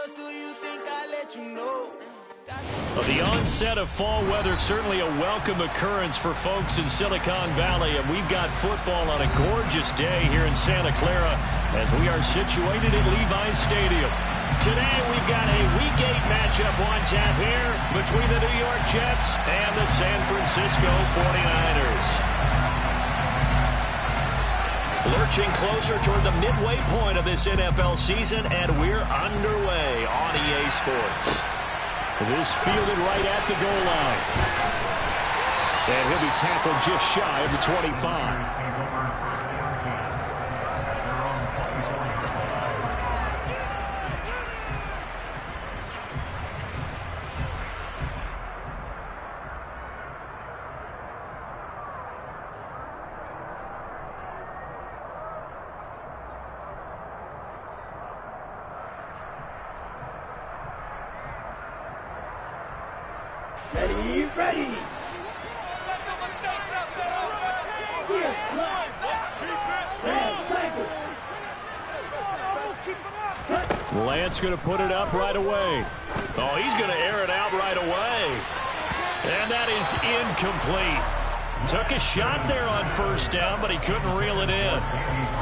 else do you think I let you know? Well, the onset of fall weather, certainly a welcome occurrence for folks in Silicon Valley, and we've got football on a gorgeous day here in Santa Clara as we are situated at Levi's Stadium. Today we've got a Week 8 matchup on tap here between the New York Jets and the San Francisco 49ers. Lurching closer toward the midway point of this NFL season, and we're underway on EA Sports. This fielded right at the goal line. And he'll be tackled just shy of the 25. Ready. Lance going to put it up right away. Oh, he's going to air it out right away. And that is incomplete. Took a shot there on first down, but he couldn't reel it in.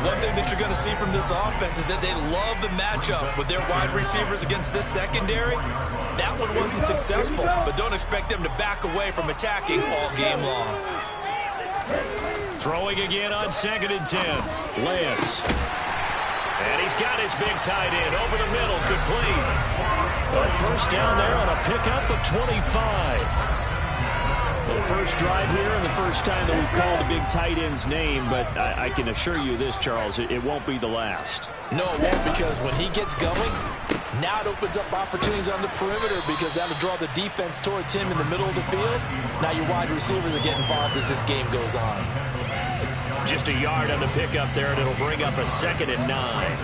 One thing that you're going to see from this offense is that they love the matchup with their wide receivers against this secondary. That one wasn't successful, but don't expect them to back away from attacking all game long. Throwing again on 2nd and 10. Lance. And he's got his big tight end over the middle, complete. A first down there on a pickup of 25. The first drive here and the first time that we've called a big tight end's name, but I can assure you this, Charles, it won't be the last. No, it won't, because when he gets going, now it opens up opportunities on the perimeter because that'll draw the defense towards him in the middle of the field. Now your wide receivers are getting involved as this game goes on. Just a yard on the pickup there, and it'll bring up a 2nd and 9.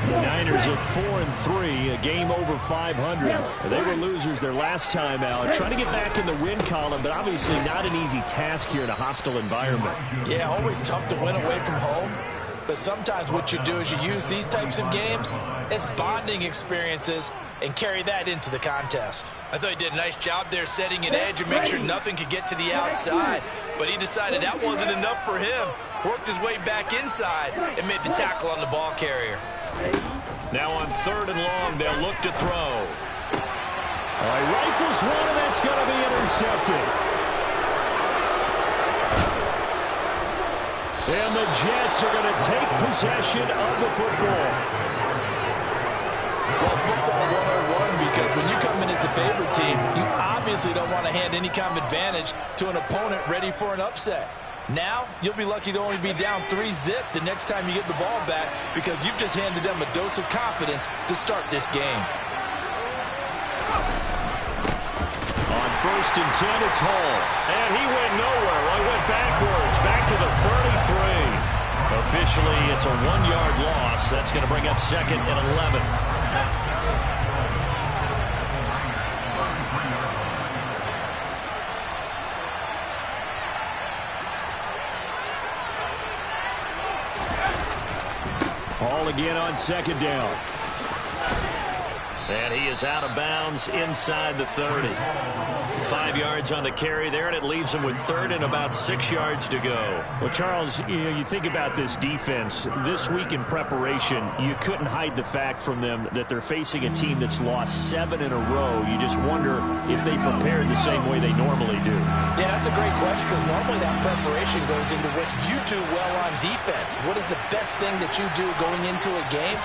The Niners at 4-3, a game over 500. They were losers their last time out. Trying to get back in the win column, but obviously not an easy task here in a hostile environment. Yeah, always tough to win away from home. But sometimes what you do is you use these types of games as bonding experiences and carry that into the contest. I thought he did a nice job there setting an edge and make sure nothing could get to the outside. But he decided that wasn't enough for him. Worked his way back inside and made the tackle on the ball carrier. Now on 3rd and long, they'll look to throw. All right, rifles one, and that's going to be intercepted. And the Jets are going to take possession of the football. Well, it's football 101 because when you come in as the favorite team, you obviously don't want to hand any kind of advantage to an opponent ready for an upset. Now, you'll be lucky to only be down 3-zip the next time you get the ball back because you've just handed them a dose of confidence to start this game. On 1st and 10, it's Hall. And he went nowhere. Well, he went backwards, back to the 33. Officially, it's a 1-yard loss. That's going to bring up 2nd and 11. Hall again on 2nd down. And he is out of bounds inside the 30. 5 yards on the carry there, and it leaves him with 3rd and about 6 yards to go. Well, Charles, you think about this defense. This week in preparation, you couldn't hide the fact from them that they're facing a team that's lost 7 in a row. You just wonder if they prepared the same way they normally do. Yeah, that's a great question because normally that preparation goes into what you do well on defense. What is the best thing that you do going into a game?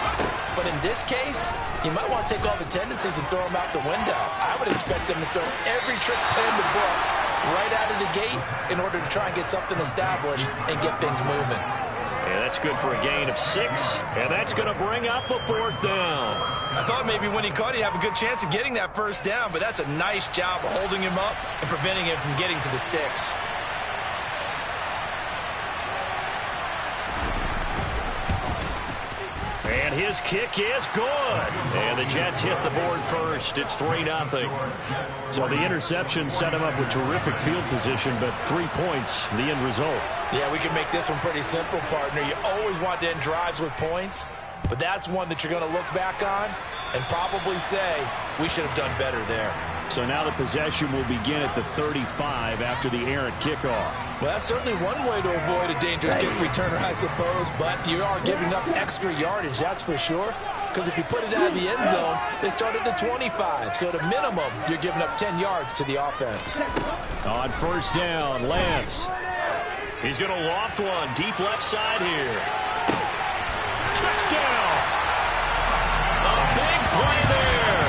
But in this case, you might want to take all the tendencies and throw them out the window. I would expect them to throw every trick play in the book right out of the gate in order to try and get something established and get things moving. And that's good for a gain of 6, and that's going to bring up a 4th down. I thought maybe when he caught, he'd have a good chance of getting that first down, but that's a nice job of holding him up and preventing him from getting to the sticks. And his kick is good. And the Jets hit the board first. It's 3-0. So the interception set him up with terrific field position, but 3 points, the end result. Yeah, we can make this one pretty simple, partner. You always want to end drives with points. but that's one that you're going to look back on and probably say, we should have done better there. So now the possession will begin at the 35 after the errant kickoff. Well, that's certainly one way to avoid a dangerous kick returner, I suppose, but you are giving up extra yardage, that's for sure. Because if you put it out of the end zone, they start at the 25. So at a minimum, you're giving up 10 yards to the offense. On first down, Lance. He's going to loft one deep left side here. Touchdown! A big play there.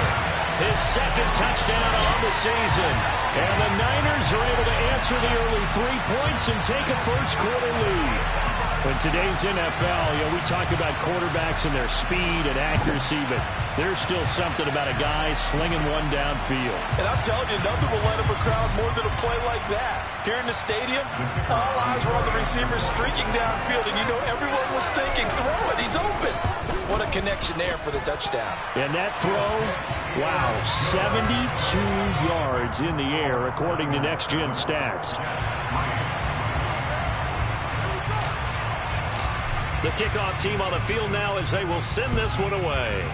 His second touchdown on the season. And the Niners are able to answer the early 3 points and take a first-quarter lead. In today's NFL, we talk about quarterbacks and their speed and accuracy, but there's still something about a guy slinging one downfield. And I'm telling you, nothing will let up a crowd more than a play like that. Here in the stadium, all eyes were on the receiver streaking downfield, and everyone was thinking, throw it, he's open. What a connection there for the touchdown. And that throw, wow, 72 yards in the air, according to Next Gen Stats. The kickoff team on the field now as they will send this one away.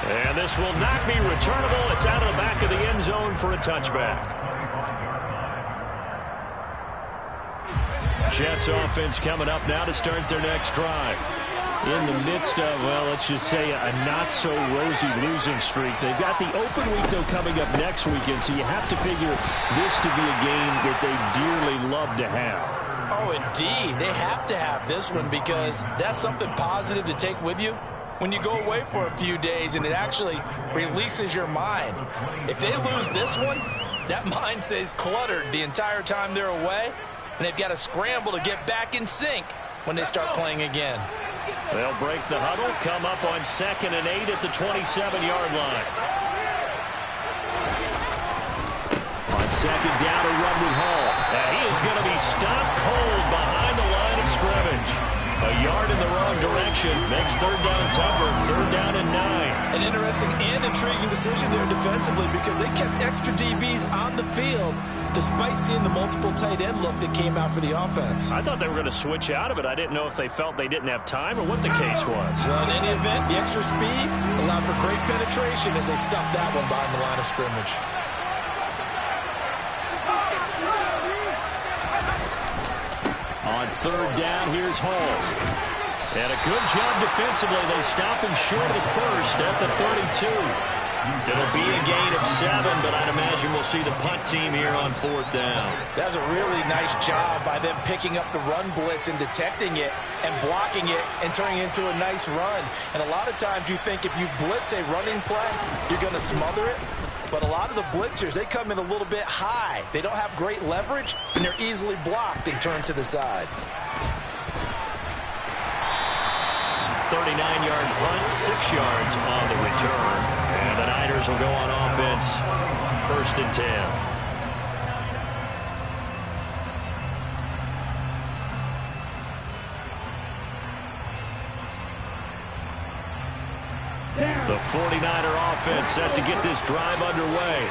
And this will not be returnable. It's out of the back of the end zone for a touchback. Jets offense coming up now to start their next drive. In the midst of, well, let's just say a not-so-rosy losing streak. They've got the open week, though, coming up next weekend, so you have to figure this to be a game that they dearly love to have. Oh, indeed. They have to have this one because that's something positive to take with you when you go away for a few days, and it actually releases your mind. If they lose this one, that mind stays cluttered the entire time they're away, and they've got to scramble to get back in sync when they start playing again. They'll break the huddle, come up on 2nd and 8 at the 27-yard line. On 2nd down, a run with Hall. And he is going to be stopped cold behind the line of scrimmage. A yard in the wrong direction makes 3rd down tougher. 3rd down and 9. An interesting and intriguing decision there defensively because they kept extra DBs on the field despite seeing the multiple tight end look that came out for the offense. I thought they were going to switch out of it. I didn't know if they felt they didn't have time or what the case was. Well, in any event, the extra speed allowed for great penetration as they stuffed that one behind the line of scrimmage. On 3rd down, here's Hall. And a good job defensively. They stop him short of the first at the 32. It'll be a gain of 7, but I'd imagine we'll see the punt team here on 4th down. That was a really nice job by them picking up the run blitz and detecting it and blocking it and turning it into a nice run. And a lot of times you think if you blitz a running play, you're going to smother it. But a lot of the blitzers, they come in a little bit high. They don't have great leverage, and they're easily blocked and turned to the side. 39-yard punt, 6 yards on the return. And the Niners will go on offense, 1st and 10. The 49er offense set to get this drive underway.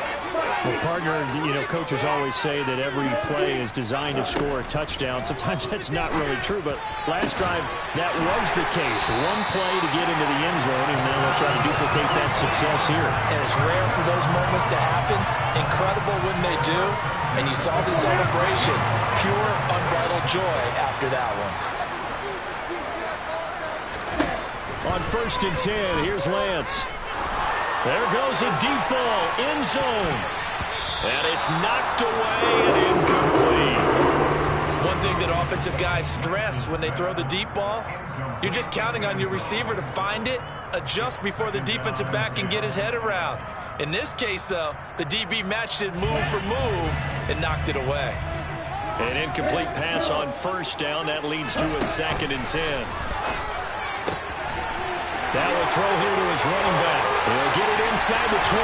Well, partner, coaches always say that every play is designed to score a touchdown. Sometimes that's not really true, but last drive, that was the case. One play to get into the end zone, and now they'll try to duplicate that success here. And it's rare for those moments to happen. Incredible when they do. And you saw the celebration. Pure, unbridled joy after that one. On 1st and 10, here's Lance. There goes a deep ball, end zone. And it's knocked away and incomplete. One thing that offensive guys stress when they throw the deep ball, you're just counting on your receiver to find it, adjust before the defensive back can get his head around. In this case, though, the DB matched it move for move and knocked it away. An incomplete pass on 1st down. That leads to a 2nd and 10. That will throw here to his running back. He'll get it inside the 20.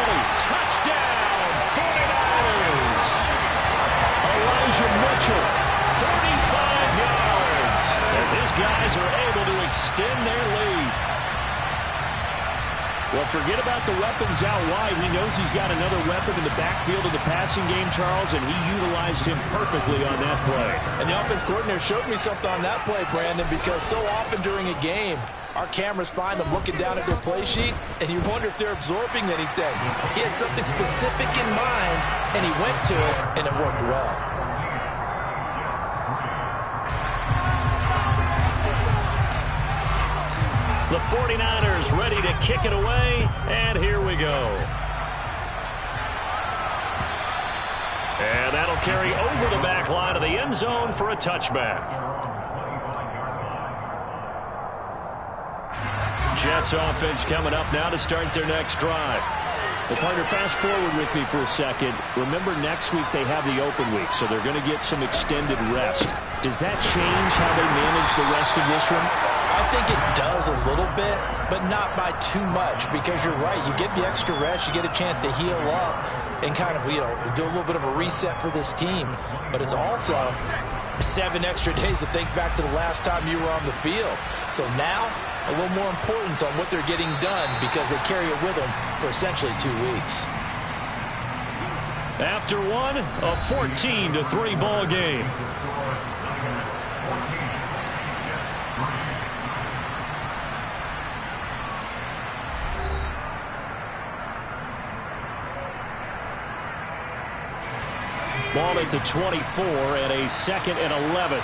Touchdown, 49ers. Elijah Mitchell, 35 yards, as his guys are able to extend their lead. Well, forget about the weapons out wide. He knows he's got another weapon in the backfield of the passing game, Charles, and he utilized him perfectly on that play. And the offense coordinator showed me something on that play, Brandon, because so often during a game, our cameras find them looking down at their play sheets, and you wonder if they're absorbing anything. He had something specific in mind, and he went to it, and it worked well. The 49ers ready to kick it away, and here we go. And that'll carry over the back line of the end zone for a touchback. Jets offense coming up now to start their next drive. Well, partner, fast forward with me for a second. Remember, next week they have the open week, so they're going to get some extended rest. Does that change how they manage the rest of this one? I think it does a little bit, but not by too much, because you're right. You get the extra rest, you get a chance to heal up and kind of, do a little bit of a reset for this team. But it's also 7 extra days to think back to the last time you were on the field. So now, a little more importance on what they're getting done because they carry it with them for essentially 2 weeks. After one, a 14-3 ball game. Ball at the 24 and a 2nd and 11.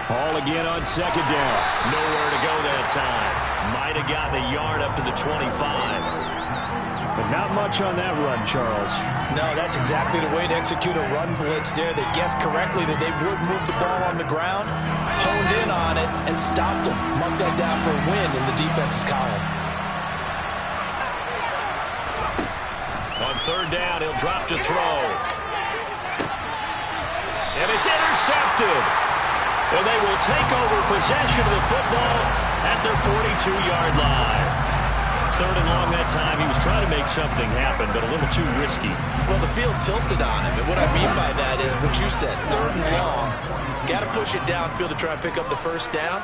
Ball again on 2nd down. Nowhere to go that time. Might have gotten a yard up to the 25. But not much on that run, Charles. No, that's exactly the way to execute a run blitz there. They guessed correctly that they would move the ball on the ground, honed in on it, and stopped them. Marked that down for a win in the defense's column. On 3rd down, he'll drop to throw. And it's intercepted. And they will take over possession of the football at their 42-yard line. 3rd and long that time. He was trying to make something happen, but a little too risky. Well, the field tilted on him, and what I mean by that is what you said, 3rd and long. Got to push it downfield to try and pick up the 1st down.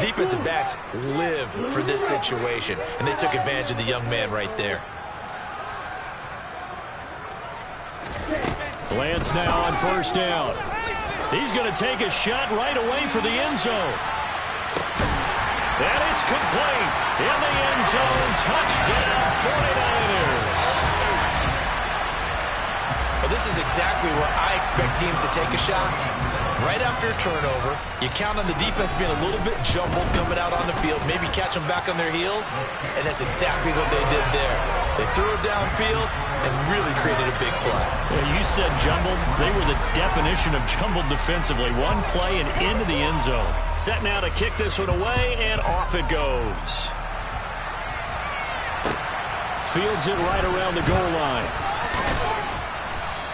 Defensive backs live for this situation, and they took advantage of the young man right there. Lance now on 1st down. He's going to take a shot right away for the end zone. And it's complete. In the end zone, touchdown 49ers. Well, this is exactly where I expect teams to take a shot. Right after a turnover, you count on the defense being a little bit jumbled coming out on the field, maybe catch them back on their heels, and that's exactly what they did there. They threw it downfield and really created a big play. Well, you said jumbled. They were the definition of jumbled defensively. One play and into the end zone. Set now to kick this one away, and off it goes. Fields it right around the goal line.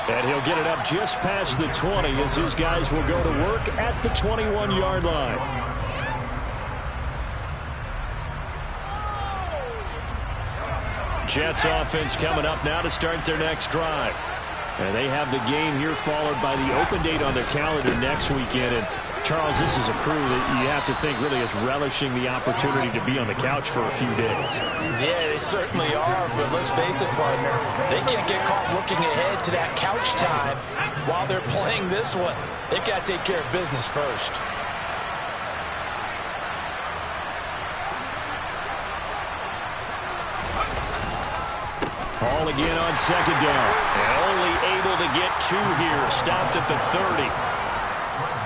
And he'll get it up just past the 20 as his guys will go to work at the 21-yard line. Jets offense coming up now to start their next drive. And they have the game here followed by the open date on their calendar next weekend. And Charles, this is a crew that you have to think really is relishing the opportunity to be on the couch for a few days. Yeah, they certainly are, but let's face it, partner. They can't get caught looking ahead to that couch time while they're playing this one. They've got to take care of business first. Ball again on 2nd down. And only able to get 2 here. Stopped at the 30.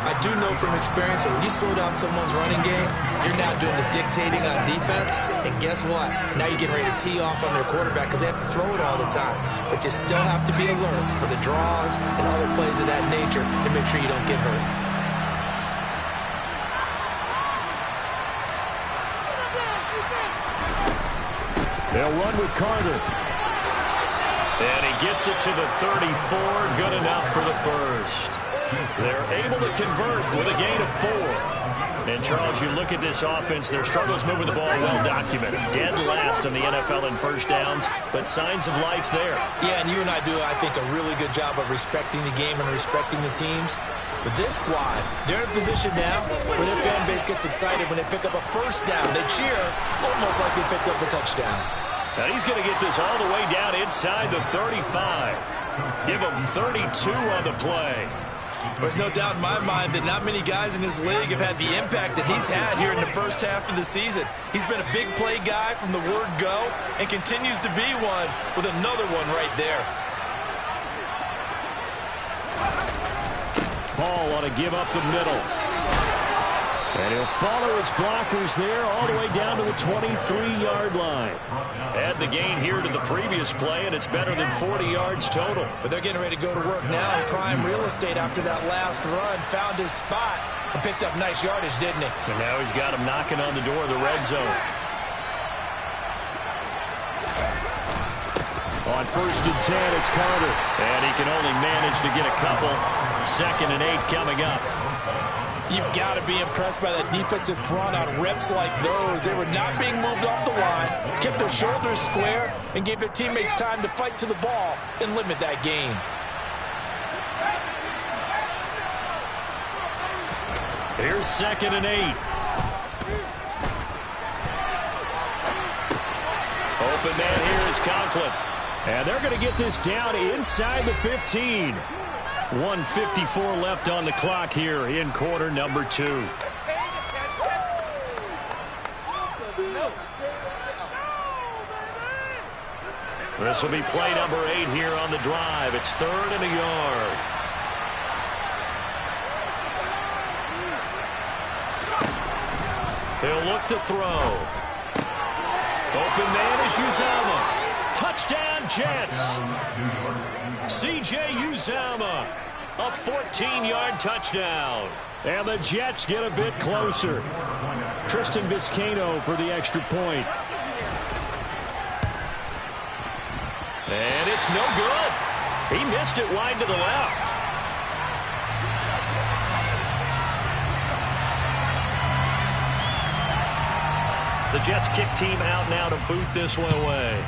I do know from experience that when you slow down someone's running game, you're now doing the dictating on defense. And guess what? Now you're getting ready to tee off on their quarterback because they have to throw it all the time. But you still have to be alert for the draws and other plays of that nature to make sure you don't get hurt. They'll run with Carter. And he gets it to the 34. Good enough for the first. They're able to convert with a gain of 4. And, Charles, you look at this offense, their struggles moving the ball well documented. Dead last in the NFL in first downs, but signs of life there. Yeah, and you and I do, I think, a really good job of respecting the game and respecting the teams. But this squad, they're in a position now where their fan base gets excited when they pick up a first down. They cheer almost like they picked up a touchdown. Now he's going to get this all the way down inside the 35. Give him 32 on the play. There's no doubt in my mind that not many guys in this league have had the impact that he's had here in the first half of the season. He's been a big play guy from the word go and continues to be one with another one right there. Ball ought to give up the middle. And he'll follow his blockers there all the way down to the 23-yard line. Add the gain here to the previous play, and it's better than 40 yards total. But they're getting ready to go to work now in prime real estate after that last run. Found his spot and picked up nice yardage, didn't he? And now he's got him knocking on the door of the red zone. On 1st and 10, it's Carter. And he can only manage to get a couple. 2nd and 8 coming up. You've got to be impressed by that defensive front on reps like those. They were not being moved off the line, kept their shoulders square, and gave their teammates time to fight to the ball and limit that gain. Here's 2nd and 8. Open man here is Conklin. And they're going to get this down inside the 15. 1:54 left on the clock here in quarter number 2. This will be play number 8 here on the drive. It's 3rd and a yard. He'll look to throw. Open man is Uzomah. Touchdown, Jets. C.J. Uzomah, a 14-yard touchdown. And the Jets get a bit closer. Tristan Vizcaino for the extra point. And it's no good. He missed it wide to the left. The Jets kick team out now to boot this one away.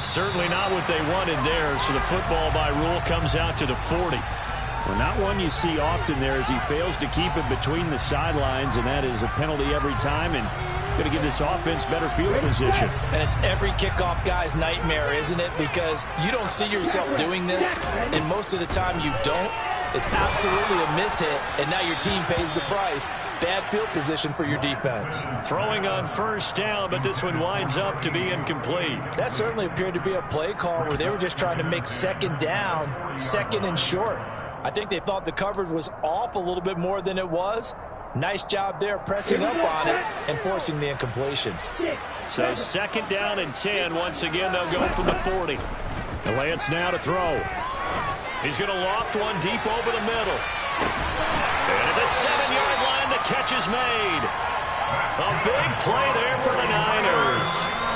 Certainly not what they wanted there, so the football by rule comes out to the 40. Well, not one you see often there as he fails to keep it between the sidelines, and that is a penalty every time, and going to give this offense better field position. And it's every kickoff guy's nightmare, isn't it? Because you don't see yourself doing this, and most of the time you don't. It's absolutely a mishit, and now your team pays the price. Bad field position for your defense. Throwing on 1st down, but this one winds up to be incomplete. That certainly appeared to be a play call where they were just trying to make 2nd down, 2nd and short. I think they thought the coverage was off a little bit more than it was. Nice job there pressing up on it and forcing the incompletion. So 2nd down and 10. Once again, they'll go from the 40. The Lance now to throw. He's going to loft one deep over the middle. And at the 7-yard line, the catch is made. A big play there for the Niners.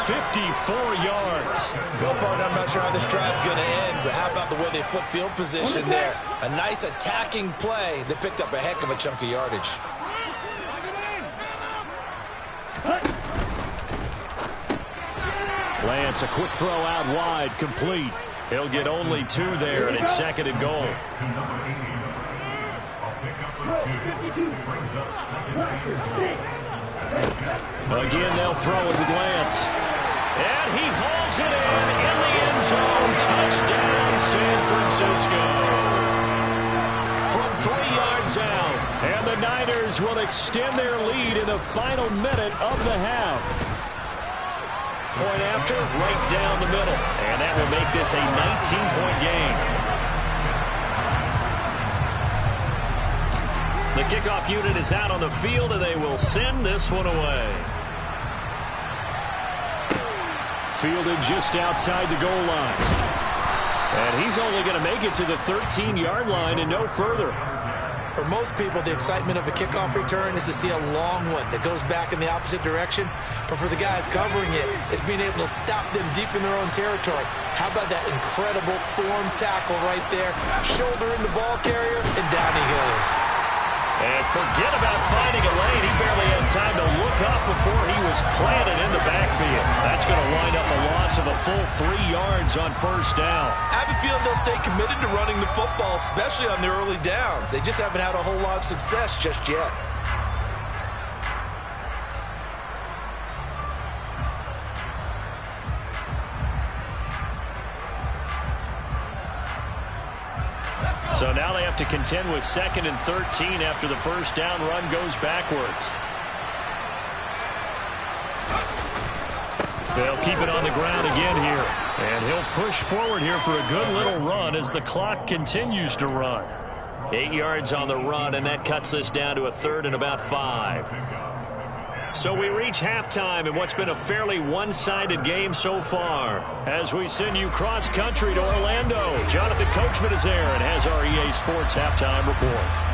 54 yards. Well, partner, I'm not sure how this drive's going to end, but how about the way they flip field position there? A nice attacking play that picked up a heck of a chunk of yardage. Lance, a quick throw out wide, complete. He'll get only 2 there, and it's 2nd and goal. Again, they'll throw it with Lance. And he hauls it in the end zone. Touchdown, San Francisco. From 3 yards out. And the Niners will extend their lead in the final minute of the half. Point after, right down the middle. And that will make this a 19-point game. The kickoff unit is out on the field, and they will send this one away. Fielded just outside the goal line. And he's only going to make it to the 13-yard line and no further. For most people, the excitement of a kickoff return is to see a long one that goes back in the opposite direction. But for the guys covering it, it's being able to stop them deep in their own territory. How about that incredible form tackle right there? Shoulder in the ball carrier, and down he goes. And forget about finding a lane. He barely had time to look up before he was planted in the backfield. That's going to wind up a loss of a full 3 yards on first down. I have a feeling they'll stay committed to running the football, especially on the early downs. They just haven't had a whole lot of success just yet. So now they have to contend with 2nd and 13 after the first down run goes backwards. They'll keep it on the ground again here. And he'll push forward here for a good little run as the clock continues to run. 8 yards on the run, and that cuts this down to a 3rd and about 5. So we reach halftime in what's been a fairly one-sided game so far. As we send you cross-country to Orlando, Jonathan Coachman is there and has our EA Sports Halftime Report.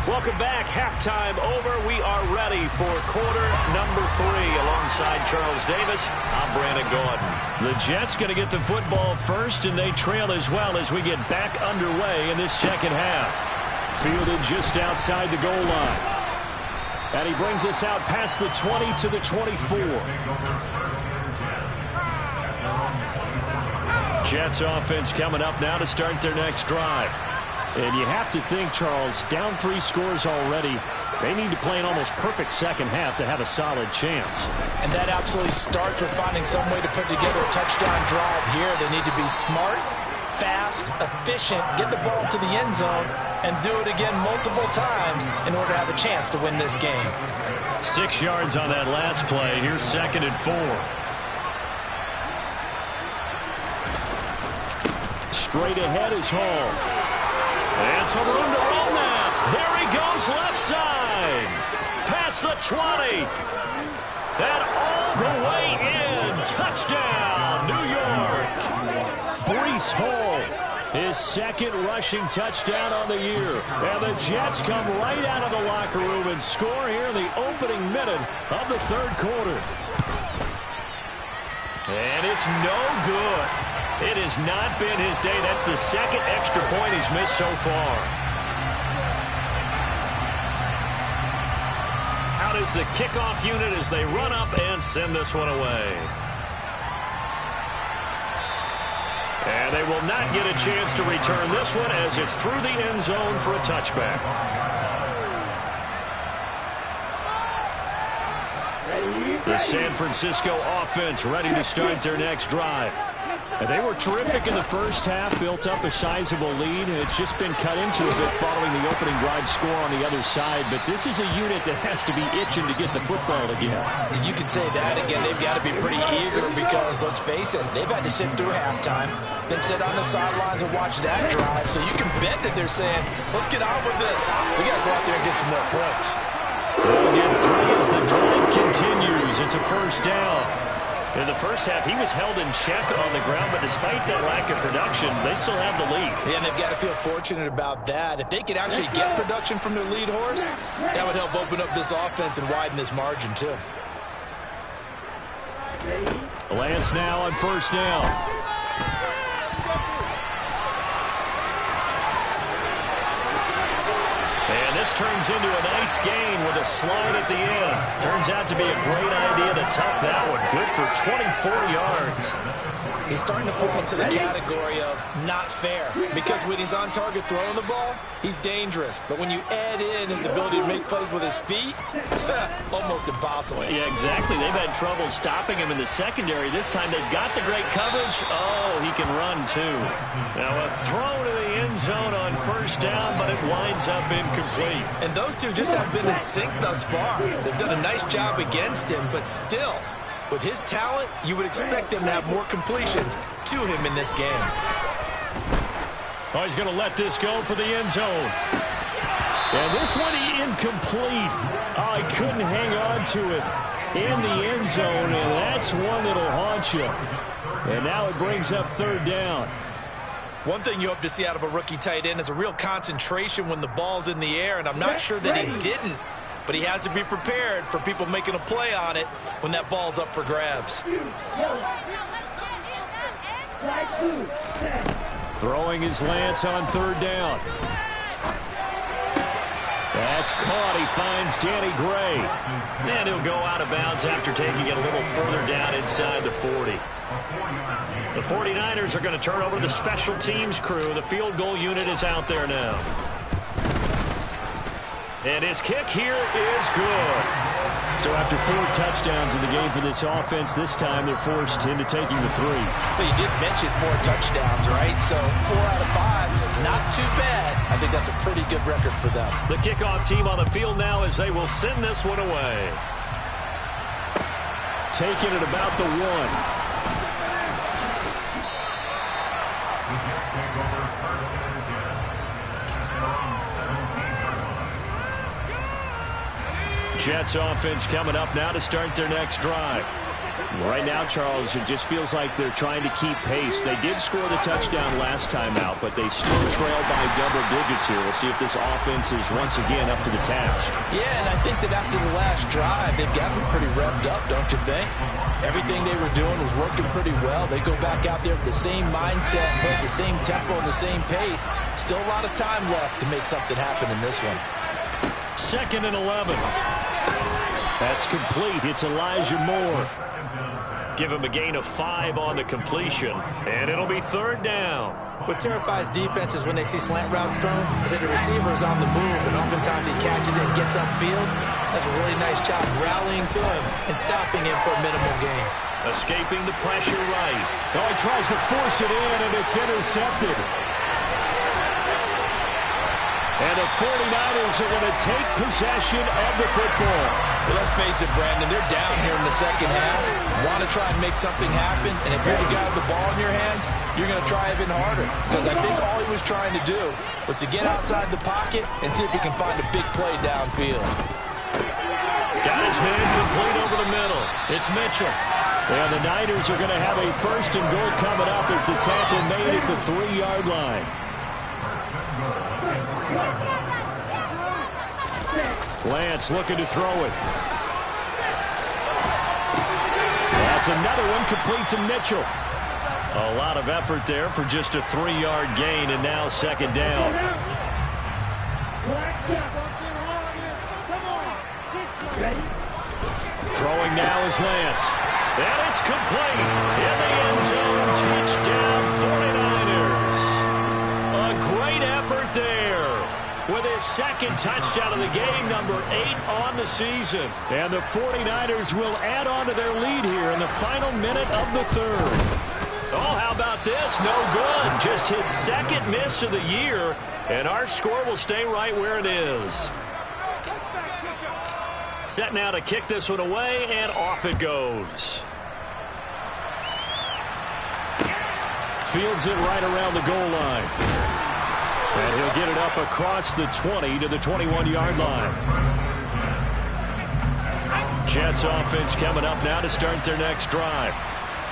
Welcome back. Halftime over. We are ready for quarter number 3. Alongside Charles Davis, I'm Brandon Gaudin. The Jets going to get the football first, and they trail as well as we get back underway in this second half. Fielded just outside the goal line. And he brings us out past the 20 to the 24. Jets offense coming up now to start their next drive. And you have to think, Charles, down 3 scores already. They need to play an almost perfect second half to have a solid chance. And that absolutely starts with finding some way to put together a touchdown drive here. They need to be smart, fast, efficient, get the ball to the end zone, and do it again multiple times in order to have a chance to win this game. 6 yards on that last play. Here's 2nd and 4. Straight ahead is Hall. And some room to run now. There he goes left side. Past the 20. And all the way in. Touchdown, New York. Breece Hall, his 2nd rushing touchdown on the year. And the Jets come right out of the locker room and score here in the opening minute of the 3rd quarter. And it's no good. It has not been his day. That's the 2nd extra point he's missed so far. Out is the kickoff unit as they run up and send this one away. And they will not get a chance to return this one as it's through the end zone for a touchback. The San Francisco offense ready to start their next drive. And they were terrific in the first half, built up a sizable lead, and it's just been cut into a bit following the opening drive score on the other side. But this is a unit that has to be itching to get the football again. You can say that again. They've got to be pretty eager because, let's face it, they've had to sit through halftime, then sit on the sidelines and watch that drive. So you can bet that they're saying, let's get on with this. We got to go out there and get some more points. They'll get 3 as the drive continues. It's a first down. In the first half, he was held in check on the ground, but despite that lack of production, they still have the lead. Yeah, and they've got to feel fortunate about that. If they could actually get production from their lead horse, that would help open up this offense and widen this margin, too. Lance now on first down. And this turns into a nice gain with a slide at the end. Turns out to be a great idea to tuck that one. Good for 24 yards. He's starting to fall into the category of not fair, because when he's on target throwing the ball, he's dangerous. But when you add in his ability to make plays with his feet, almost impossible. Yeah, exactly. They've had trouble stopping him in the secondary. This time they've got the great coverage. Oh, he can run too. Now a throw to the end zone on first down, but it winds up incomplete. And those two just haven't been in sync thus far. They've done a nice job against him, but still, with his talent, you would expect him to have more completions to him in this game. Oh, he's going to let this go for the end zone. And this one incomplete. Oh, he couldn't hang on to it in the end zone, and that's one that'll haunt you. And now it brings up third down. One thing you hope to see out of a rookie tight end is a real concentration when the ball's in the air, and I'm not sure that he didn't. But he has to be prepared for people making a play on it when that ball's up for grabs. Throwing his Lance on third down. That's caught. He finds Danny Gray. And he'll go out of bounds after taking it a little further down inside the 40. The 49ers are going to turn over to the special teams crew. The field goal unit is out there now. And his kick here is good. So after 4 touchdowns in the game for this offense, this time they're forced into taking the 3. But you did mention 4 touchdowns, right? So 4 out of 5, not too bad. I think that's a pretty good record for them. The kickoff team on the field now as they will send this one away. Taking it about the 1. Jets offense coming up now to start their next drive. Right now, Charles, it just feels like they're trying to keep pace. They did score the touchdown last time out, but they still trail by double digits here. We'll see if this offense is once again up to the task. Yeah, and I think that after the last drive, they've gotten pretty revved up, don't you think? Everything they were doing was working pretty well. They go back out there with the same mindset, the same tempo, and the same pace. Still a lot of time left to make something happen in this one. 2nd and 11. That's complete. It's Elijah Moore. Give him a gain of 5 on the completion, and it'll be 3rd down. What terrifies defenses when they see slant routes thrown is that the receiver is on the move, and oftentimes he catches it and gets upfield. Does a really nice job rallying to him and stopping him for a minimal gain. Escaping the pressure right. Oh, he tries to force it in, and it's intercepted. And the 49ers are going to take possession of the football. Well, let's face it, Brandon, they're down here in the second half. Want to try and make something happen, and if you're the guy with the ball in your hands, you're going to try even harder. Because I think all he was trying to do was to get outside the pocket and see if he can find a big play downfield. Got his man complete over the middle. It's Mitchell. And the Niners are going to have a 1st and goal coming up as the tackle made at the 3-yard line. Lance looking to throw it. That's another one complete to Mitchell. A lot of effort there for just a 3-yard gain, and now 2nd down. Throwing now is Lance. And it's complete. In the end zone, touchdown 49ers. A great effort there. With his 2nd touchdown of the game, number 8 on the season. And the 49ers will add on to their lead here in the final minute of the 3rd. Oh, how about this? No good. Just his 2nd miss of the year, and our score will stay right where it is. Set now to kick this one away, and off it goes. Fields it right around the goal line. And he'll get it up across the 20 to the 21-yard line. Jets offense coming up now to start their next drive.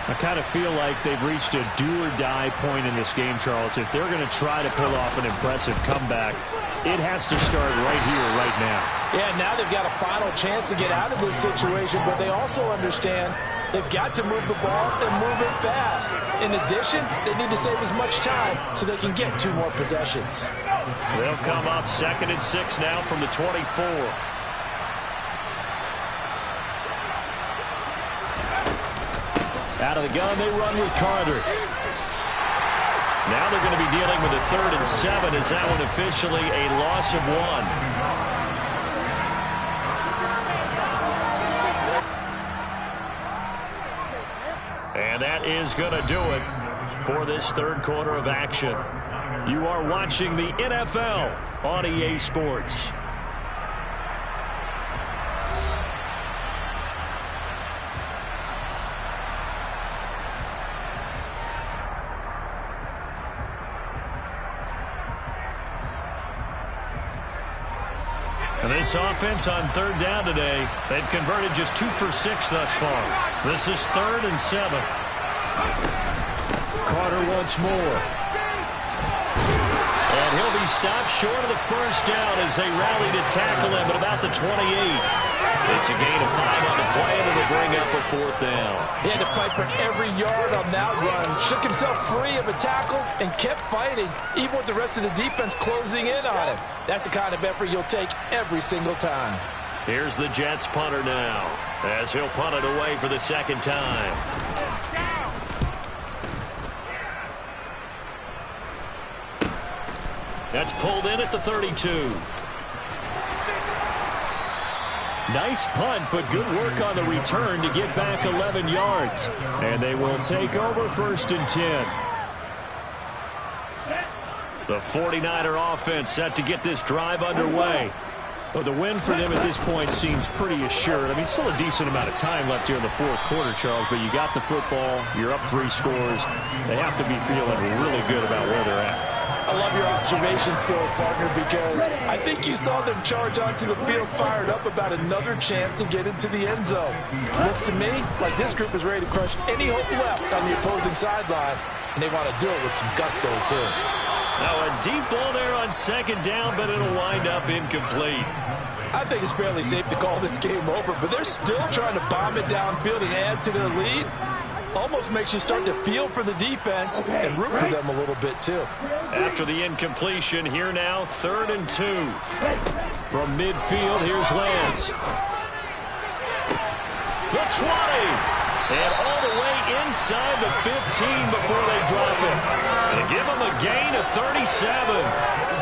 I kind of feel like they've reached a do-or-die point in this game, Charles. If they're going to try to pull off an impressive comeback, it has to start right here, right now. Yeah, now they've got a final chance to get out of this situation, but they also understand they've got to move the ball and move it fast. In addition, they need to save as much time so they can get 2 more possessions. They'll come up 2nd and 6 now from the 24. Out of the gun, they run with Carter. Now they're going to be dealing with a 3rd and 7. Is that one officially a loss of 1? And that is going to do it for this 3rd quarter of action. You are watching the NFL on EA Sports. And this offense on 3rd down today, they've converted just 2 for 6 thus far. This is 3rd and 7. Carter once more. And And he'll be stopped short of the first down as they rally to tackle him at about the 28. It's a gain of 5 on the play, and it'll bring up a 4th down. He had to fight for every yard on that run. Shook himself free of a tackle and kept fighting, even with the rest of the defense closing in on him. That's the kind of effort you'll take every single time. Here's the Jets punter now, as he'll punt it away for the 2nd time. That's pulled in at the 32. Nice punt, but good work on the return to get back 11 yards. And they will take over 1st and 10. The 49er offense set to get this drive underway. Well, the win for them at this point seems pretty assured. I mean, still a decent amount of time left here in the 4th quarter, Charles, but you got the football, you're up 3 scores. They have to be feeling really good about where they're at. I love your observation skills, partner, because I think you saw them charge onto the field fired up about another chance to get into the end zone. Looks to me like this group is ready to crush any hope left on the opposing sideline, and they want to do it with some gusto, too. Now a deep ball there on 2nd down, but it'll wind up incomplete. I think it's fairly safe to call this game over, but they're still trying to bomb it downfield and add to their lead. Almost makes you start to feel for the defense and root for them a little bit, too. After the incompletion, here now, 3rd and 2. From midfield, here's Lance. The 20. And all the way inside the 15 before they drop it. They give them a gain of 37.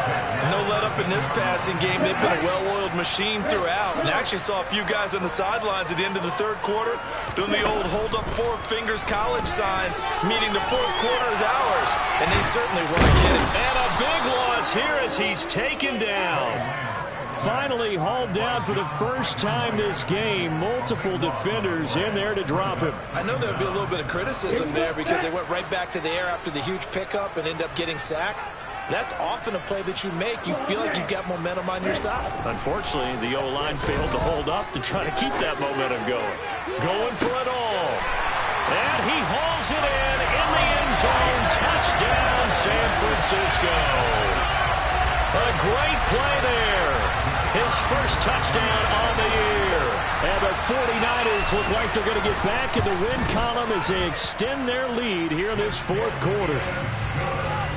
No let up in this passing game. They've been a well-oiled machine throughout. And actually saw a few guys on the sidelines at the end of the 3rd quarter doing the old hold up 4 fingers college sign, meaning the 4th quarter is ours. And they certainly weren't kidding. And a big loss here as he's taken down. Finally hauled down for the first time this game. Multiple defenders in there to drop him. I know there'll be a little bit of criticism there because they went right back to the air after the huge pickup and ended up getting sacked. That's often a play that you make. You feel like you've got momentum on your side. Unfortunately, the O-line failed to hold up to try to keep that momentum going. Going for it all. And he hauls it in the end zone. Touchdown, San Francisco. A great play there. His first touchdown on the year. And the 49ers look like they're going to get back in the win column as they extend their lead here in this 4th quarter.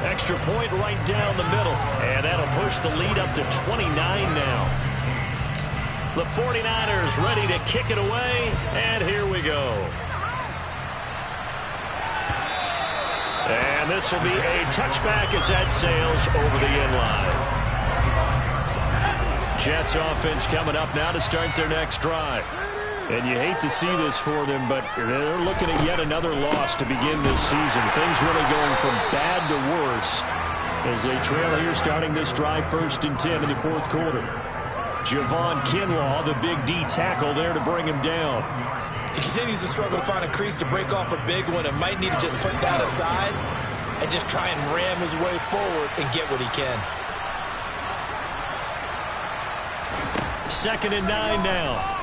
Extra point right down the middle. And that'll push the lead up to 29 now. The 49ers ready to kick it away. And here we go. And this will be a touchback as that sails over the end line. Jets offense coming up now to start their next drive. And you hate to see this for them, but they're looking at yet another loss to begin this season. Things really going from bad to worse as they trail here starting this drive 1st and 10 in the 4th quarter. Javon Kinlaw, the big D tackle there to bring him down. He continues to struggle to find a crease to break off a big one and might need to just put that aside and just try and ram his way forward and get what he can. 2nd and 9 now.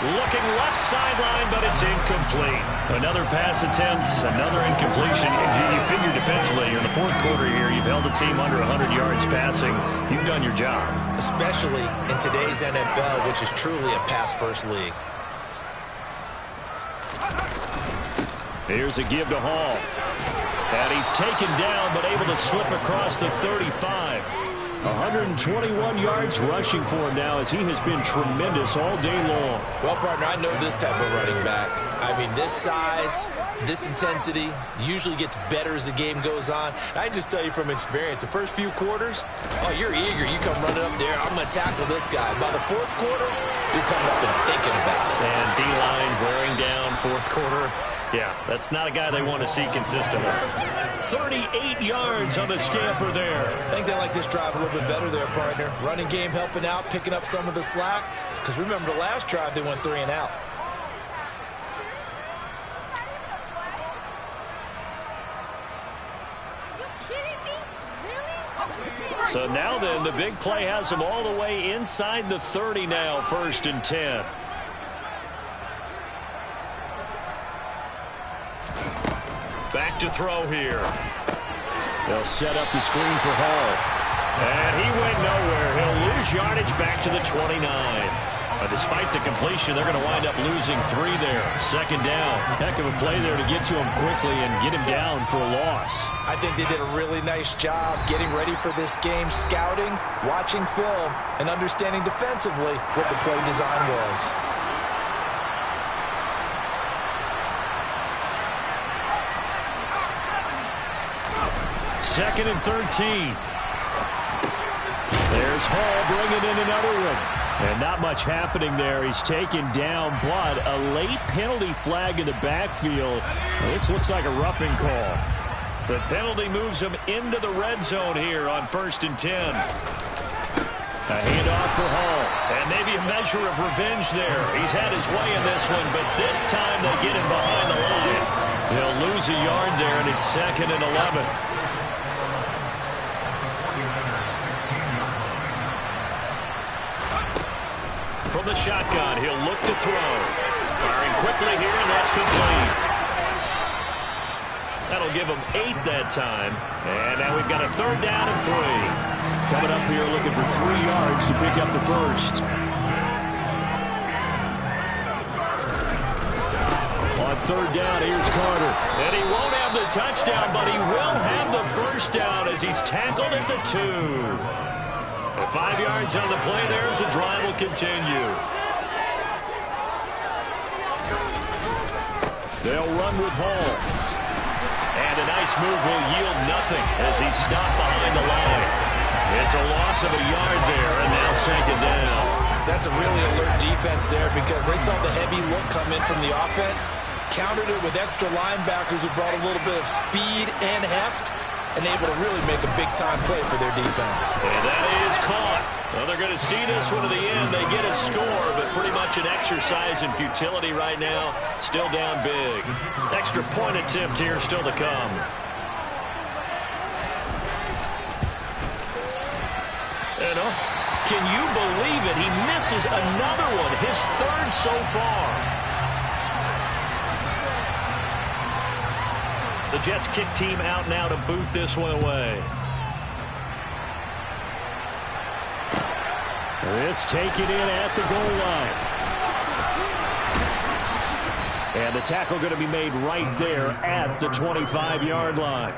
Looking left sideline, but it's incomplete. Another pass attempt, another incompletion. And you figure defensively, in the 4th quarter here, you've held the team under 100 yards passing. You've done your job. Especially in today's NFL, which is truly a pass-first league. Here's a give to Hall. And he's taken down, but able to slip across the 35. 121 yards rushing for him now as he has been tremendous all day long. Well, partner, I know this type of running back. I mean, this size, this intensity usually gets better as the game goes on. I just tell you from experience, the first few quarters, oh, you're eager. You come running up there, I'm going to tackle this guy. By the 4th quarter, you're coming up and thinking about it. And D-line wearing down 4th quarter. Yeah, that's not a guy they want to see consistently. 38 yards on the scamper there. I think they like this drive a little bit better there, partner. Running game helping out, picking up some of the slack. Because remember the last drive, they went 3 and out. Are you kidding me? Really? So now then, the big play has them all the way inside the 30 now, 1st and 10. Back to throw here. They'll set up the screen for Hall. And he went nowhere. He'll lose yardage back to the 29. But despite the completion, they're going to wind up losing 3 there. Second down. Heck of a play there to get to him quickly and get him down for a loss. I think they did a really nice job getting ready for this game, scouting, watching film, and understanding defensively what the play design was. Second and 13. There's Hall bringing in another one. And not much happening there. He's taken down, but a late penalty flag in the backfield. This looks like a roughing call. The penalty moves him into the red zone here on 1st and 10. A handoff for Hall. And maybe a measure of revenge there. He's had his way in this one, but this time they get him behind the line. He'll lose a yard there, and it's 2nd and 11. From the shotgun, he'll look to throw. Firing quickly here, and that's complete. That'll give him 8 that time. And now we've got a 3rd down and 3. Coming up here looking for 3 yards to pick up the first. On 3rd down, here's Carter. And he won't have the touchdown, but he will have the first down as he's tackled at the 2. 5 yards on the play there as the drive will continue. They'll run with Hall. And a nice move will yield nothing as he's stopped behind the line. It's a loss of a yard there, and now 2nd down. That's a really alert defense there because they saw the heavy look come in from the offense, countered it with extra linebackers who brought a little bit of speed and heft, and able to really make a big-time play for their defense. And that is caught. Well, they're going to see this one to the end. They get a score, but pretty much an exercise in futility right now. Still down big. Extra point attempt here still to come. And can you believe it? He misses another one, his 3rd so far. The Jets kick team out now to boot this one away. This taken in at the goal line. And the tackle going to be made right there at the 25-yard line.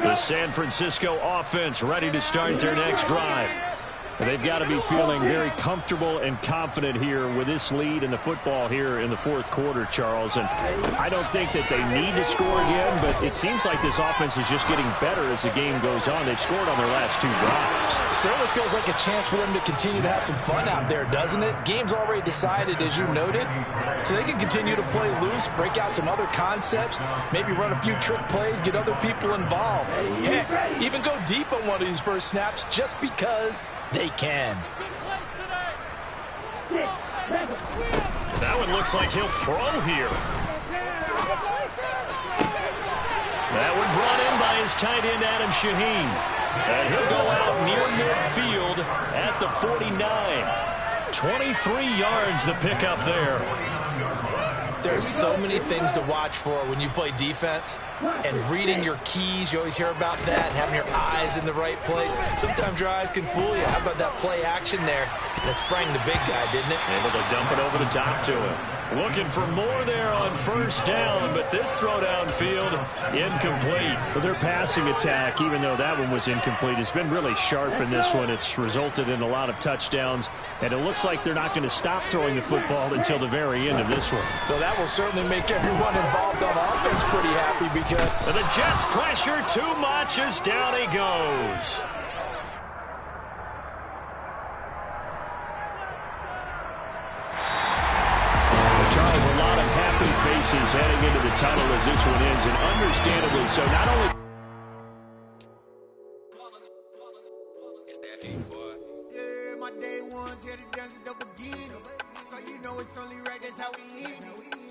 The San Francisco offense ready to start their next drive. And they've got to be feeling very comfortable and confident here with this lead in the football here in the 4th quarter, Charles. And I don't think that they need to score again, but it seems like this offense is just getting better as the game goes on. They've scored on their last 2 drives. Certainly feels like a chance for them to continue to have some fun out there, doesn't it? Game's already decided, as you noted, so they can continue to play loose, break out some other concepts, maybe run a few trick plays, get other people involved. Heck, even go deep on one of these first snaps just because they can. That one looks like he'll throw here. That one brought in by his tight end, Adam Shaheen. And he'll go out near midfield at the 49. 23 yards to pick up there. There's so many things to watch for when you play defense, and reading your keys, you always hear about that, and having your eyes in the right place. Sometimes your eyes can fool you. How about that play action there? And it sprang the big guy, didn't it? Able to dump it over the top to him. Looking for more there on 1st down, but this throw downfield incomplete. Well, their passing attack, even though that one was incomplete, has been really sharp in this one. It's resulted in a lot of touchdowns, and it looks like they're not going to stop throwing the football until the very end of this one. So that will certainly make everyone involved on offense pretty happy because the Jets pressure too much as down he goes. Faces heading into the tunnel as this one ends, and understandably so. Not only yeah, my day ones here to dance at the beginning, so you know it's only right, that's how we eat.